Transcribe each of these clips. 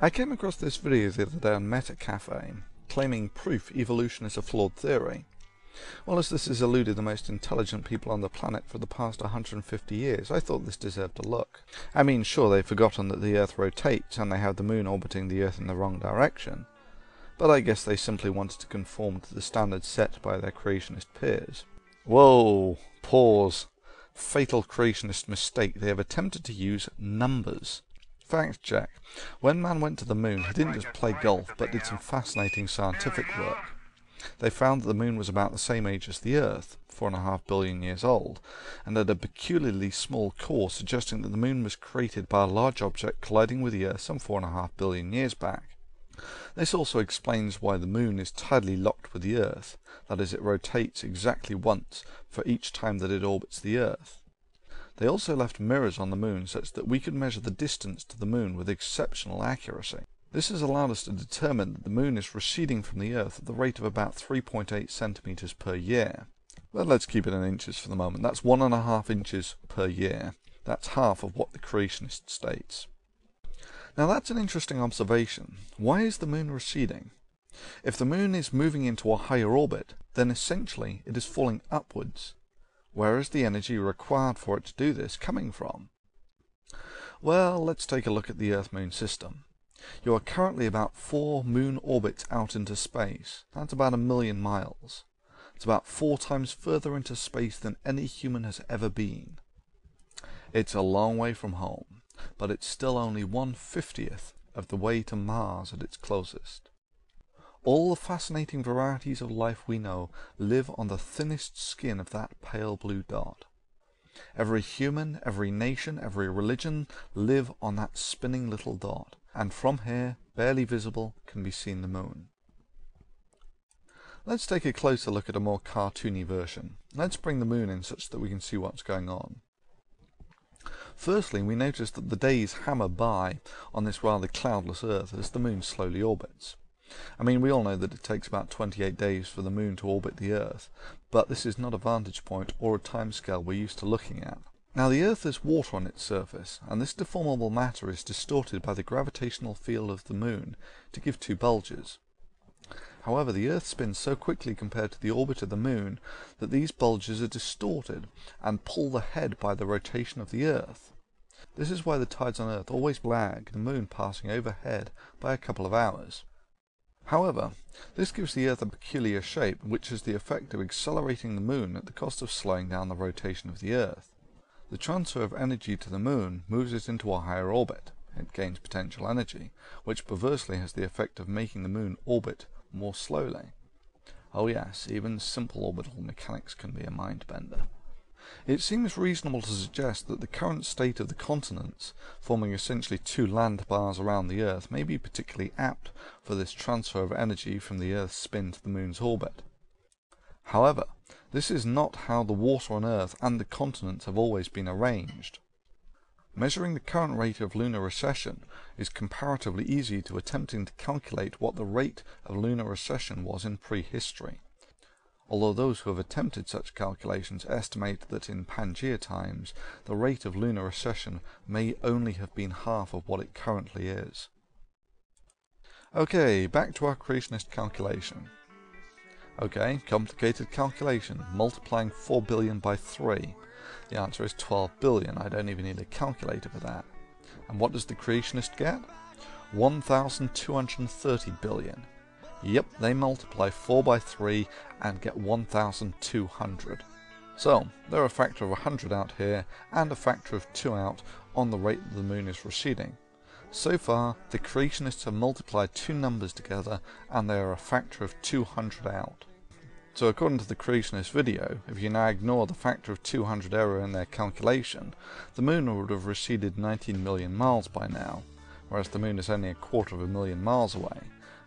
I came across this video the other day on Meta Cafe, claiming proof evolution is a flawed theory. Well, as this has eluded the most intelligent people on the planet for the past 150 years, I thought this deserved a look. I mean, sure, they've forgotten that the Earth rotates and they have the Moon orbiting the Earth in the wrong direction, but I guess they simply wanted to conform to the standards set by their creationist peers. Whoa, pause. Fatal creationist mistake. They have attempted to use numbers. Fact check. When man went to the Moon, he didn't just play golf, but did some fascinating scientific work. They found that the Moon was about the same age as the Earth, 4.5 billion years old, and had a peculiarly small core, suggesting that the Moon was created by a large object colliding with the Earth some 4.5 billion years back. This also explains why the Moon is tidally locked with the Earth, that is, it rotates exactly once for each time that it orbits the Earth. They also left mirrors on the Moon such that we could measure the distance to the Moon with exceptional accuracy. This has allowed us to determine that the Moon is receding from the Earth at the rate of about 3.8 centimeters per year. Well, let's keep it in inches for the moment. That's 1.5 inches per year. That's half of what the creationist states. Now that's an interesting observation. Why is the Moon receding? If the Moon is moving into a higher orbit, then essentially it is falling upwards. Where is the energy required for it to do this coming from? Well, let's take a look at the Earth-Moon system. You are currently about 4 Moon orbits out into space. That's about 1 million miles. It's about 4 times further into space than any human has ever been. It's a long way from home, but it's still only 1/50th of the way to Mars at its closest. All the fascinating varieties of life we know live on the thinnest skin of that pale blue dot. Every human, every nation, every religion live on that spinning little dot, and from here, barely visible, can be seen the Moon. Let's take a closer look at a more cartoony version. Let's bring the Moon in such that we can see what's going on. Firstly, we notice that the days hammer by on this rather cloudless Earth as the Moon slowly orbits. I mean, we all know that it takes about 28 days for the Moon to orbit the Earth, but this is not a vantage point or a timescale we're used to looking at. Now, the Earth has water on its surface, and this deformable matter is distorted by the gravitational field of the Moon to give 2 bulges. However, the Earth spins so quickly compared to the orbit of the Moon that these bulges are distorted and pull the head by the rotation of the Earth. This is why the tides on Earth always lag, the Moon passing overhead by a couple of hours. However, this gives the Earth a peculiar shape, which has the effect of accelerating the Moon at the cost of slowing down the rotation of the Earth. The transfer of energy to the Moon moves it into a higher orbit. It gains potential energy, which perversely has the effect of making the Moon orbit more slowly. Oh yes, even simple orbital mechanics can be a mind-bender. It seems reasonable to suggest that the current state of the continents, forming essentially 2 land bars around the Earth, may be particularly apt for this transfer of energy from the Earth's spin to the Moon's orbit. However, this is not how the water on Earth and the continents have always been arranged. Measuring the current rate of lunar recession is comparatively easy to attempting to calculate what the rate of lunar recession was in prehistory, although those who have attempted such calculations estimate that in Pangea times the rate of lunar recession may only have been half of what it currently is. Okay, back to our creationist calculation. Okay, complicated calculation, multiplying 4 billion by 3. The answer is 12 billion, I don't even need a calculator for that. And what does the creationist get? 1,230 billion. Yep, they multiply 4 by 3 and get 1,200. So, they're a factor of 100 out here and a factor of 2 out on the rate that the Moon is receding. So far, the creationists have multiplied 2 numbers together and they are a factor of 200 out. So according to the creationist video, if you now ignore the factor of 200 error in their calculation, the Moon would have receded 19 million miles by now, whereas the Moon is only 250,000 miles away,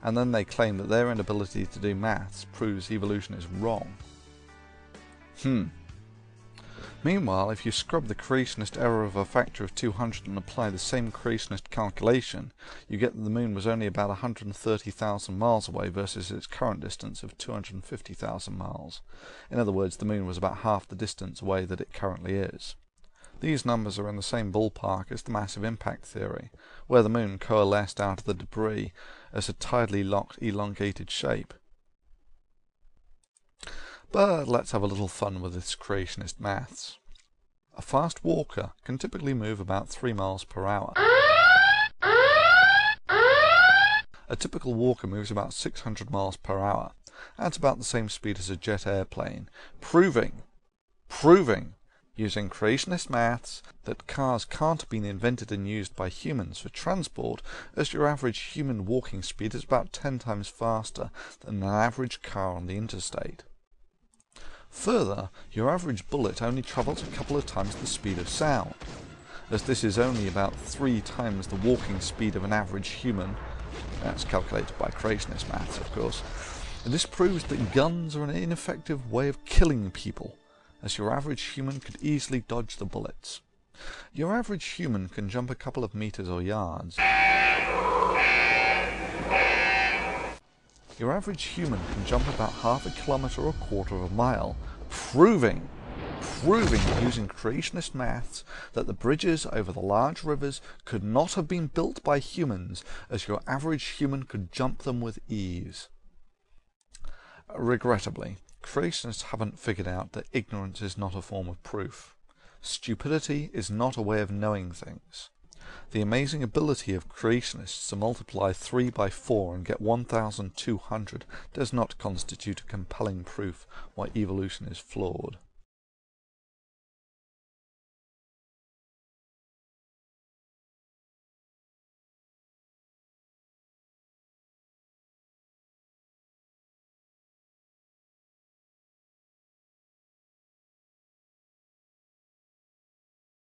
and then they claim that their inability to do maths proves evolution is wrong. Meanwhile, if you scrub the creationist error of a factor of 200 and apply the same creationist calculation, you get that the Moon was only about 130,000 miles away versus its current distance of 250,000 miles. In other words, the Moon was about half the distance away that it currently is. These numbers are in the same ballpark as the massive impact theory, where the moon coalesced out of the debris as a tidally locked elongated shape. But let's have a little fun with this creationist maths. A fast walker can typically move about 3 miles per hour. A typical walker moves about 600 miles per hour. That's about the same speed as a jet airplane, proving, using creationist maths, that cars can't have been invented and used by humans for transport, as your average human walking speed is about 10 times faster than an average car on the interstate. Further, your average bullet only travels a couple of times the speed of sound, as this is only about 3 times the walking speed of an average human. That's calculated by creationist maths, of course. And this proves that guns are an ineffective way of killing people, as your average human could easily dodge the bullets. Your average human can jump a couple of meters or yards. Your average human can jump about half a kilometer or a quarter of a mile, proving using creationist maths that the bridges over the large rivers could not have been built by humans, as your average human could jump them with ease. Regrettably, creationists haven't figured out that ignorance is not a form of proof. Stupidity is not a way of knowing things. The amazing ability of creationists to multiply 3 by 4 and get 1,200 does not constitute a compelling proof why evolution is flawed.